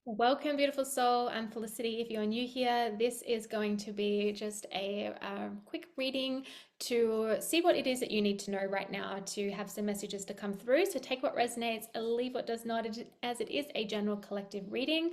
Welcome, beautiful soul. I'm Felicity. If you're new here, this is going to be just a quick reading to see what it is that you need to know right now to have some messages to come through. So take what resonates, leave what does not, as it is a general collective reading.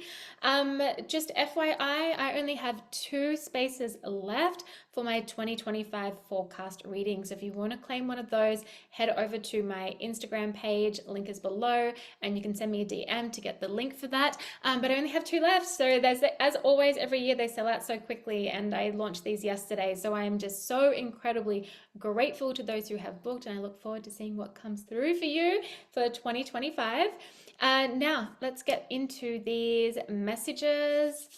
Just FYI, I only have 2 spaces left for my 2025 forecast reading. So if you want to claim one of those, head over to my Instagram page. Link is below, and you can send me a DM to get the link for that. But I only have 2 left. So as always, every year they sell out so quickly, and I launched these yesterday. So I am just so incredibly grateful to those who have booked, and I look forward to seeing what comes through for you for 2025. Now, let's get into these messages.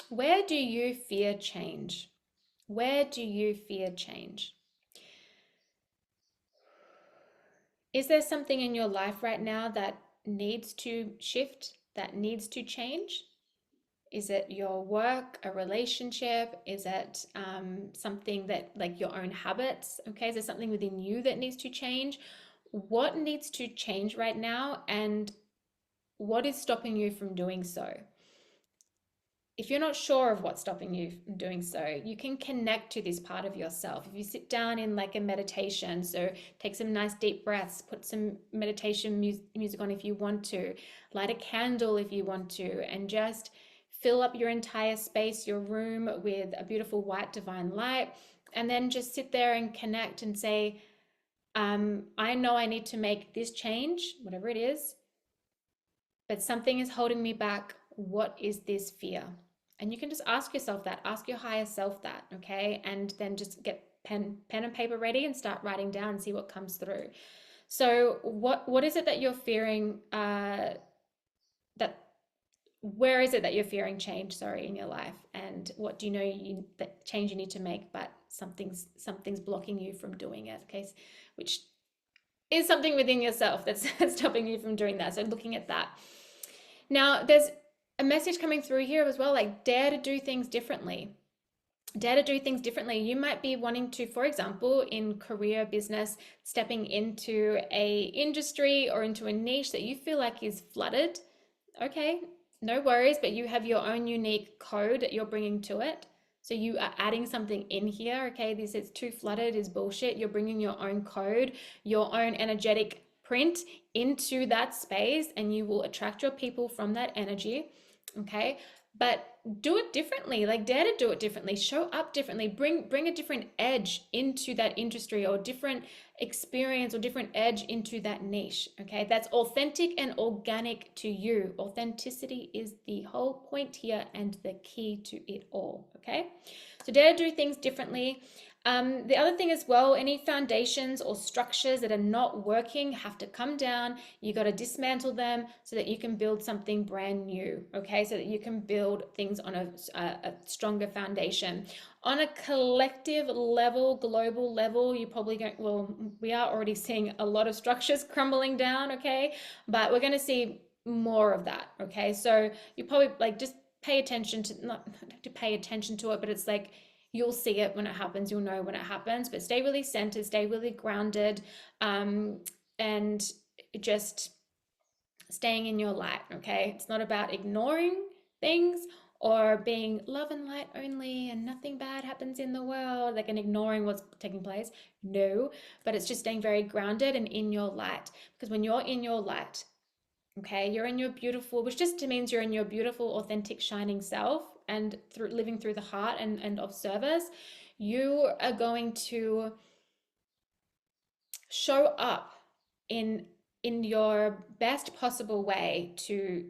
Where do you fear change? Where do you fear change? Is there something in your life right now that needs to shift, that needs to change? Is it your work, a relationship? Is it something that, like, your own habits? Okay, is there something within you that needs to change? What needs to change right now, and what is stopping you from doing so? If you're not sure of what's stopping you from doing so, you can connect to this part of yourself. If you sit down in like a meditation, so take some nice deep breaths, put some meditation music on if you want to, light a candle if you want to, and just fill up your entire space, your room, with a beautiful white divine light. And then just sit there and connect and say, I know I need to make this change, whatever it is, but something is holding me back. What is this fear? And you can just ask yourself that, ask your higher self that, okay? And then just get pen and paper ready and start writing down and see what comes through. So what is it that you're fearing, that where is it that you're fearing change, sorry, in your life? And what do you know that change you need to make, but something's blocking you from doing it, okay? Which is something within yourself that's stopping you from doing that. So looking at that. Now, there's a message coming through here as well, like dare to do things differently. Dare to do things differently. You might be wanting to, for example, in career, business, stepping into a industry or into a niche that you feel like is flooded. Okay, no worries, but you have your own unique code that you're bringing to it. So you are adding something in here. Okay, this is too flooded is bullshit. You're bringing your own code, your own energetic print into that space, and you will attract your people from that energy. Okay, but do it differently. Like, dare to do it differently, show up differently, bring a different edge into that industry, or different experience or different edge into that niche. Okay, that's authentic and organic to you. Authenticity is the whole point here and the key to it all. Okay, so dare to do things differently. The other thing as well, any foundations or structures that are not working have to come down. You got to dismantle them so that you can build something brand new. Okay, so that you can build things on a stronger foundation. On a collective level, global level, you probably going, well, we are already seeing a lot of structures crumbling down. Okay, but we're going to see more of that. Okay, so you probably, like, just pay attention to, not to pay attention to it, but it's like, you'll see it when it happens, you'll know when it happens. But stay really centered, stay really grounded, and just staying in your light. Okay, it's not about ignoring things or being love and light only and nothing bad happens in the world, like, and ignoring what's taking place. No, but it's just staying very grounded and in your light. Because when you're in your light, okay, you're in your beautiful, which just means you're in your beautiful, authentic, shining self, and through living through the heart and of service, you are going to show up in your best possible way to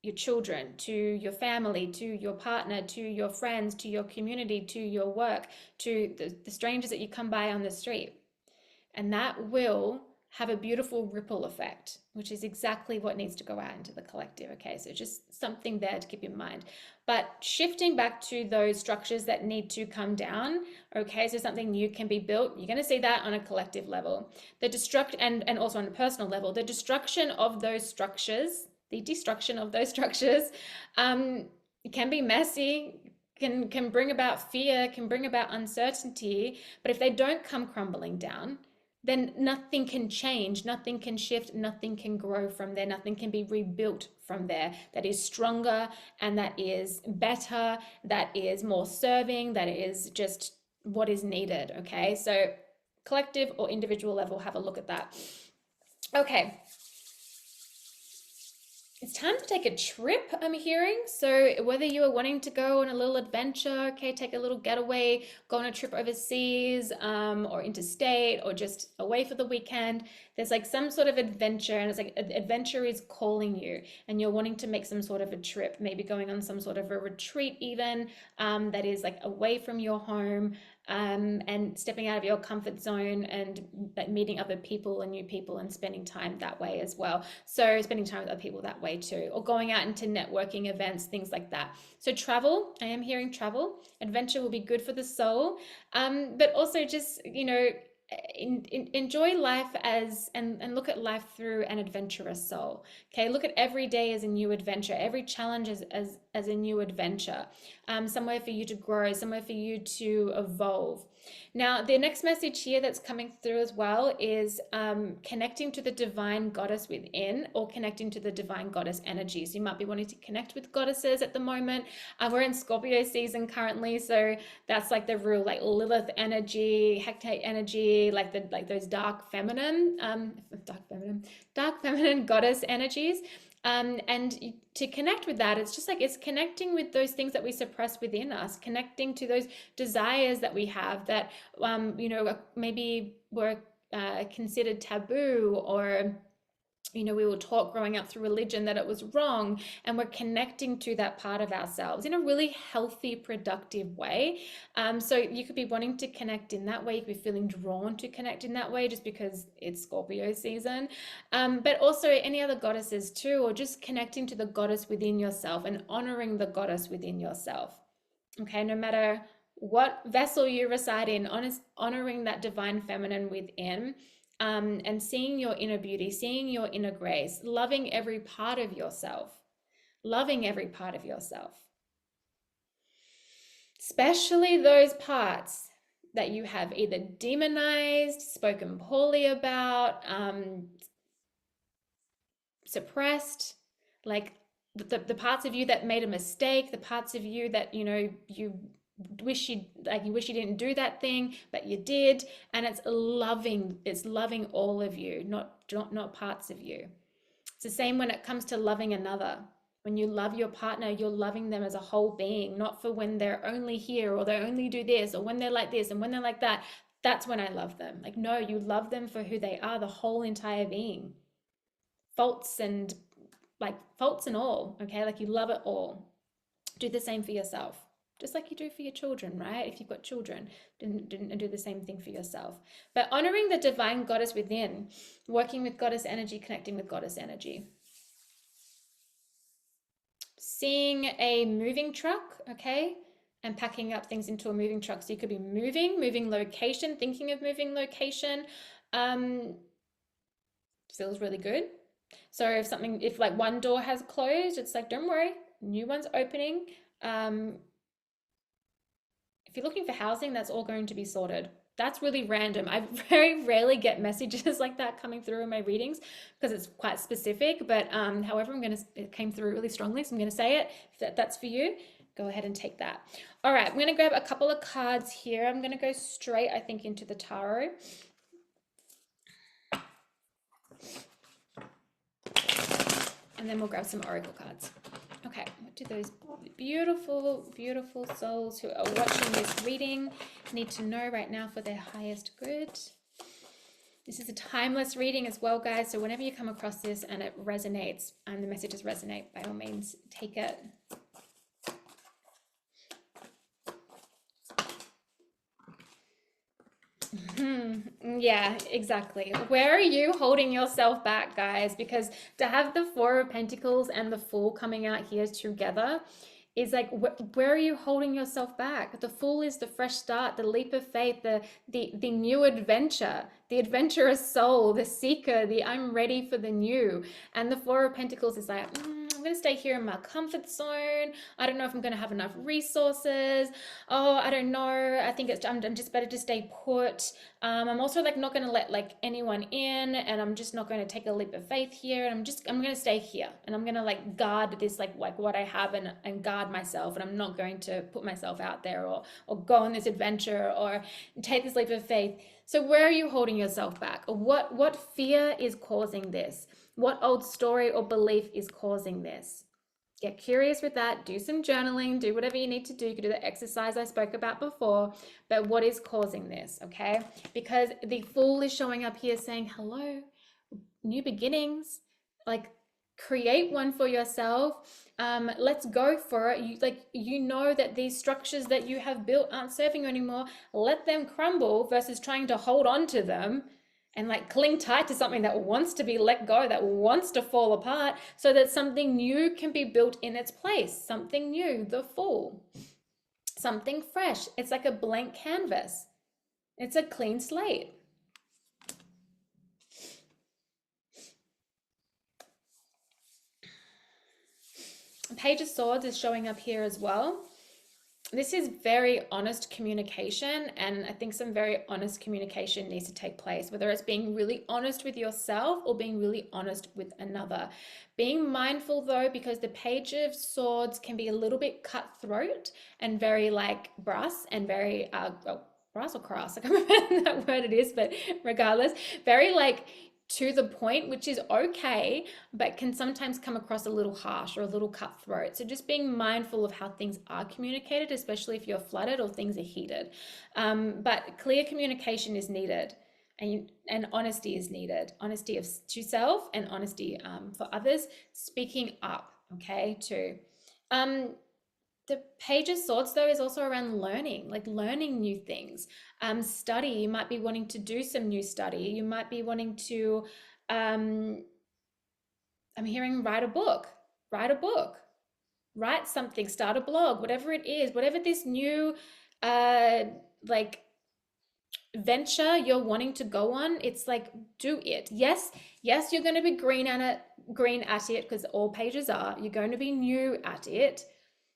your children, to your family, to your partner, to your friends, to your community, to your work, to the strangers that you come by on the street. And that will have a beautiful ripple effect, which is exactly what needs to go out into the collective. Okay, so just something there to keep in mind. But shifting back to those structures that need to come down, okay, so something new can be built. You're going to see that on a collective level. The and also on a personal level, the destruction of those structures, the destruction of those structures, It can be messy, can bring about fear, can bring about uncertainty, but if they don't come crumbling down, then nothing can change, nothing can shift, nothing can grow from there, nothing can be rebuilt from there that is stronger and that is better, that is more serving, that is just what is needed. Okay, so collective or individual level, have a look at that. Okay, it's time to take a trip, I'm hearing. So whether you are wanting to go on a little adventure, okay, take a little getaway, go on a trip overseas, or interstate, or just away for the weekend, there's like some sort of adventure, and it's like adventure is calling you, and you're wanting to make some sort of a trip, maybe going on some sort of a retreat even, that is like away from your home, and stepping out of your comfort zone and like meeting other people and new people and spending time that way as well. So spending time with other people that way too, or going out into networking events, things like that. So travel, I am hearing travel, adventure will be good for the soul, but also just, enjoy life as and look at life through an adventurous soul. Okay, look at every day as a new adventure, every challenge as a new adventure, somewhere for you to grow, somewhere for you to evolve. Now, the next message here that's coming through as well is connecting to the divine goddess within, or connecting to the divine goddess energies. You might be wanting to connect with goddesses at the moment. We're in Scorpio season currently, so that's like the real like Lilith energy, Hecate energy, like those dark feminine goddess energies. And to connect with that, it's just like it's connecting with those things that we suppress within us, connecting to those desires that we have that, maybe were considered taboo, or we were taught growing up through religion that it was wrong, and we're connecting to that part of ourselves in a really healthy, productive way. So you could be wanting to connect in that way. You could be feeling drawn to connect in that way just because it's Scorpio season. But also any other goddesses too, or just connecting to the goddess within yourself and honoring the goddess within yourself. Okay, no matter what vessel you reside in, honoring that divine feminine within, and seeing your inner beauty, seeing your inner grace, loving every part of yourself, loving every part of yourself, especially those parts that you have either demonized, spoken poorly about, suppressed, like the parts of you that made a mistake, the parts of you that you wish you didn't do that thing but you did, and it's loving all of you, not parts of you. It's the same when it comes to loving another. When you love your partner, you're loving them as a whole being, not for when they're only here, or they only do this, or when they're like this and when they're like that. That's when I love them. Like, no, you love them for who they are, the whole entire being, faults and all. Okay, like you love it all. Do the same for yourself, just like you do for your children, right? If you've got children, do the same thing for yourself. But honoring the divine goddess within, working with goddess energy, connecting with goddess energy. Seeing a moving truck, okay, and packing up things into a moving truck. So you could be moving location, thinking of moving location. Feels really good. So if like one door has closed, it's like, don't worry, new one's opening. If you're looking for housing, that's all going to be sorted. That's really random. I very rarely get messages like that coming through in my readings because it's quite specific. But however, it came through really strongly, so I'm going to say it. If that's for you, go ahead and take that. All right, I'm going to grab a couple of cards here. I'm going to go straight, I think, into the tarot. And then we'll grab some oracle cards. Okay, what do those beautiful, beautiful souls who are watching this reading need to know right now for their highest good? This is a timeless reading as well, guys. So whenever you come across this and it resonates, and the messages resonate, by all means, take it. Yeah, exactly. Where are you holding yourself back, guys? Because to have the Four of Pentacles and the Fool coming out here together is like, where are you holding yourself back? The Fool is the fresh start, the leap of faith, the new adventure, the adventurous soul, the seeker, the I'm ready for the new. And the Four of Pentacles is like, I'm going to stay here in my comfort zone. I don't know if I'm going to have enough resources. Oh, I don't know. I think I'm just better to stay put. I'm also like not going to let like anyone in, and I'm just not going to take a leap of faith here. And I'm going to stay here, and I'm going to like guard this like what I have, and guard myself, and I'm not going to put myself out there, or go on this adventure, or take this leap of faith. So where are you holding yourself back? Or what fear is causing this? What old story or belief is causing this? Get curious with that. Do some journaling. Do whatever you need to do. You can do the exercise I spoke about before. But what is causing this? Okay? Because the Fool is showing up here saying, hello, new beginnings. Like, create one for yourself. Let's go for it. You know that these structures that you have built aren't serving you anymore. Let them crumble versus trying to hold on to them and like cling tight to something that wants to be let go, that wants to fall apart, so that something new can be built in its place. Something new, the Fool, something fresh. It's like a blank canvas. It's a clean slate. Page of Swords is showing up here as well. This is very honest communication, and I think some very honest communication needs to take place, whether it's being really honest with yourself or being really honest with another. Being mindful though, because the Page of Swords can be a little bit cutthroat and very like brass and very brass or crass, I can't remember that word it is, but regardless, very like to the point, which is okay, but can sometimes come across a little harsh or a little cutthroat. So just being mindful of how things are communicated, especially if you're flooded or things are heated. But clear communication is needed. And honesty is needed. Honesty to self and honesty for others. Speaking up, okay, too. The Page of Swords, though, is also around learning, like learning new things. Study, you might be wanting to do some new study. You might be wanting to, I'm hearing write a book, write something, start a blog, whatever it is, whatever this new, like venture you're wanting to go on, it's like, do it. Yes, you're going to be green at it because all pages are. You're going to be new at it.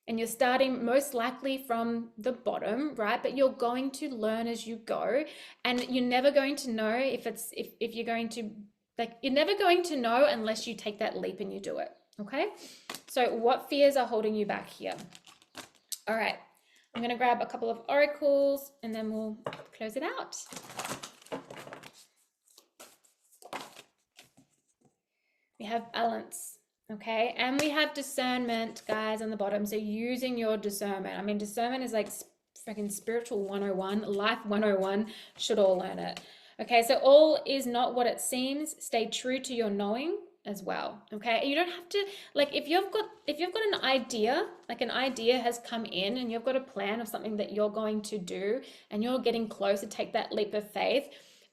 And you're starting most likely from the bottom, right? But you're going to learn as you go, and you're never going to know if you're going to, like, you're never going to know unless you take that leap and you do it. Okay, so what fears are holding you back here? All right, I'm going to grab a couple of oracles and then we'll close it out. We have balance. Okay, and we have discernment, guys, on the bottom. So using your discernment. I mean, discernment is like freaking spiritual 101, life 101. Should all learn it. Okay, so all is not what it seems. Stay true to your knowing as well. Okay, you don't have to, like, if you've got an idea, like an idea has come in and you've got a plan of something that you're going to do and you're getting close to take that leap of faith,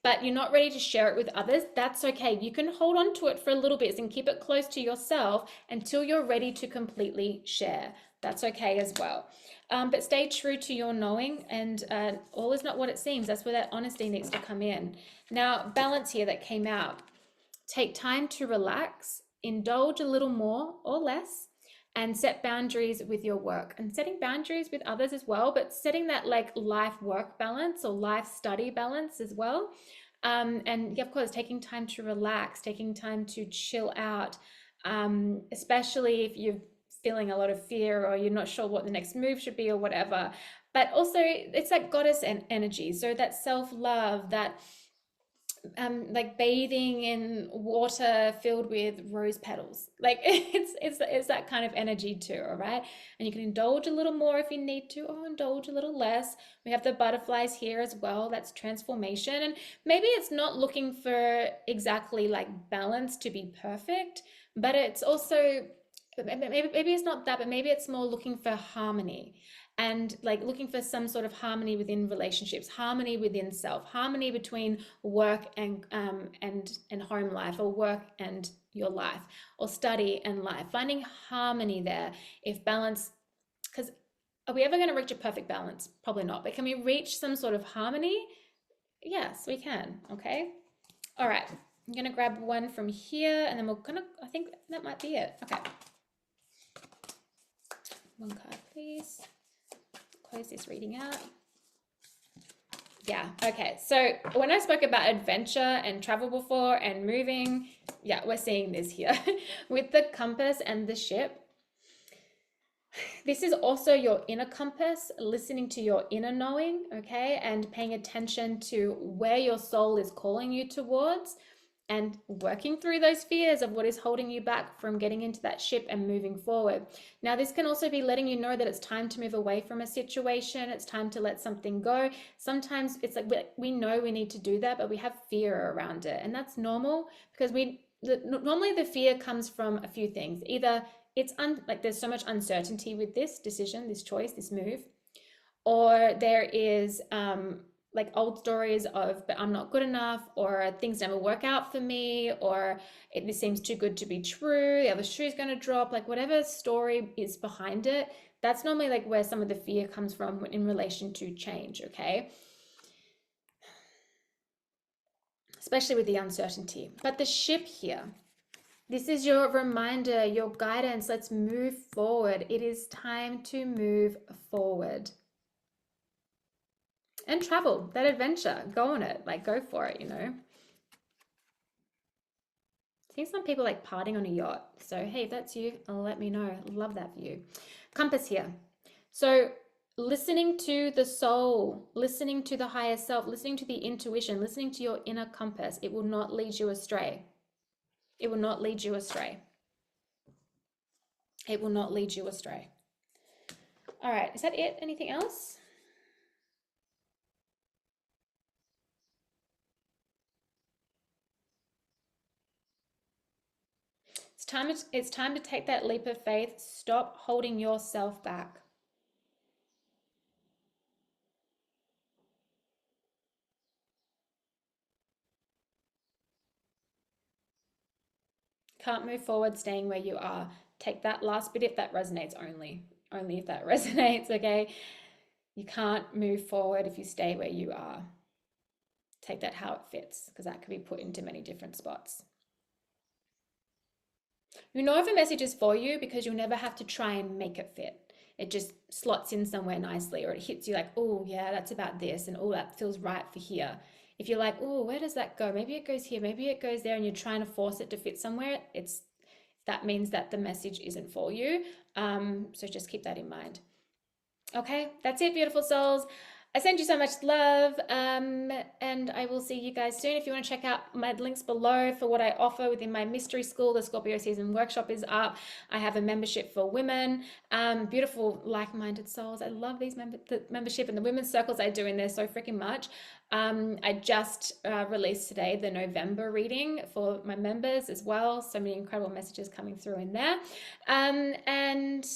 but you're not ready to share it with others, that's okay. You can hold on to it for a little bit and keep it close to yourself until you're ready to completely share. That's okay as well. But stay true to your knowing, and all is not what it seems. That's where that honesty needs to come in. Now, balance here that came out. Take time to relax, indulge a little more or less, and set boundaries with your work, and setting boundaries with others as well, but setting that like life work balance or life study balance as well. And yeah, of course, taking time to relax, taking time to chill out, especially if you're feeling a lot of fear or you're not sure what the next move should be or whatever. But also it's that goddess energy. So that self-love, that like bathing in water filled with rose petals, like it's that kind of energy too. All right, and you can indulge a little more if you need to, or indulge a little less. We have the butterflies here as well. That's transformation, and maybe it's not looking for exactly like balance to be perfect, but it's also maybe it's not that, but maybe it's more looking for harmony, and like looking for some sort of harmony within relationships, harmony within self, harmony between work and home life, or work and your life, or study and life, finding harmony there. If balance, because are we ever going to reach a perfect balance? Probably not, but can we reach some sort of harmony? Yes, we can. Okay, all right, I'm gonna grab one from here and then we're gonna, I think that might be it. Okay, One card, please. Close this reading out. Yeah, okay. So when I spoke about adventure and travel before and moving, yeah, we're seeing this here with the compass and the ship. This is also your inner compass, listening to your inner knowing, okay, and paying attention to where your soul is calling you towards and working through those fears of what is holding you back from getting into that ship and moving forward. Now, this can also be letting you know that it's time to move away from a situation. It's time to let something go. Sometimes it's like we know we need to do that, but we have fear around it. And that's normal because normally the fear comes from a few things. Either it's like there's so much uncertainty with this decision, this choice, this move, or there is like old stories of, but I'm not good enough, or things never work out for me, or this seems too good to be true, the other shoe's going to drop, like whatever story is behind it. That's normally like where some of the fear comes from in relation to change, okay? Especially with the uncertainty. But the ship here, this is your reminder, your guidance. Let's move forward. It is time to move forward. And travel, that adventure, go on it, like go for it, you know. Seeing some people like partying on a yacht. So hey, if that's you, let me know. Love that for you. Compass here. So listening to the soul, listening to the higher self, listening to the intuition, listening to your inner compass, it will not lead you astray. It will not lead you astray. It will not lead you astray. All right, is that it? Anything else? It's time to take that leap of faith. Stop holding yourself back. Can't move forward staying where you are. Take that last bit if that resonates only. Only if that resonates, okay? You can't move forward if you stay where you are. Take that how it fits, because that can be put into many different spots. You know if a message is for you because you'll never have to try and make it fit. It just slots in somewhere nicely, or it hits you like, oh, yeah, that's about this, and oh, that feels right for here. If you're like, oh, where does that go? Maybe it goes here, maybe it goes there, and you're trying to force it to fit somewhere, that means that the message isn't for you. So just keep that in mind. Okay, that's it, beautiful souls. I send you so much love, and I will see you guys soon. If you want to check out my links below for what I offer within my mystery school, the Scorpio season workshop is up. I have a membership for women, beautiful like-minded souls. I love the membership and the women's circles I do in there so freaking much. I just released today the November reading for my members as well. So many incredible messages coming through in there, and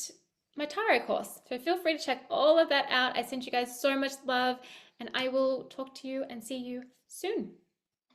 my tarot course. So feel free to check all of that out. I sent you guys so much love, and I will talk to you and see you soon.